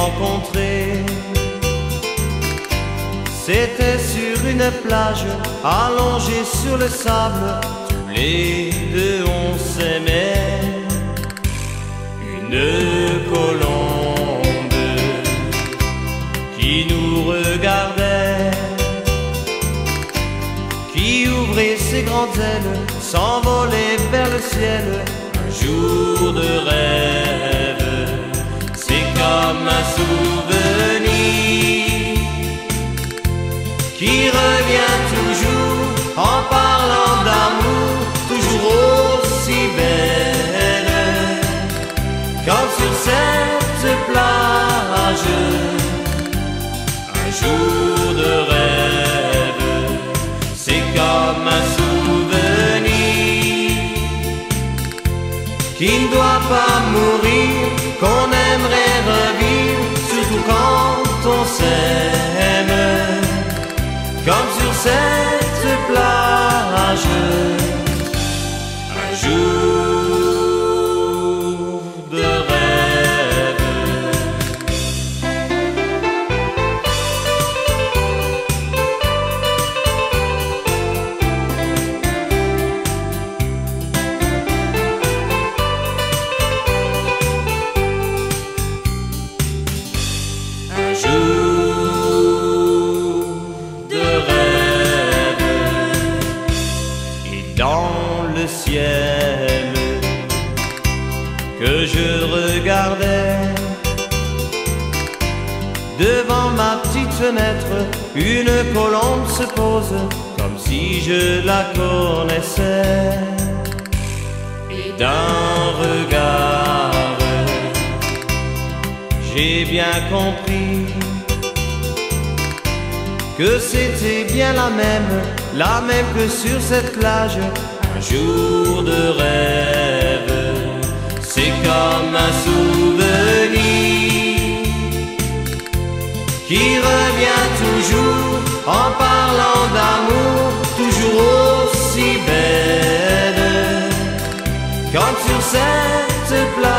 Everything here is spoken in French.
rencontré. C'était sur une plage, allongée sur le sable. Tous les deux on s'aimait. Une colombe qui nous regardait, qui ouvrait ses grandes ailes, s'envolait vers le ciel. Un jour de rêve, c'est comme un souvenir qui revient toujours en parlant d'amour, toujours aussi belle. Comme sur cette plage, un jour de rêve, c'est comme un souvenir qui ne doit pas mourir, qu'on aimerait revivre, surtout quand on s'aime. Comme sur cette plage, un jour de rêve. Un jour de rêve. Et dans le ciel que je regardais, devant ma petite fenêtre, une colombe se pose, comme si je la connaissais. Et d'un regard, j'ai bien compris que c'était bien la même que sur cette plage. Un jour de rêve, c'est comme un souvenir qui revient toujours en parlant d'amour, toujours aussi belle. Comme sur cette plage,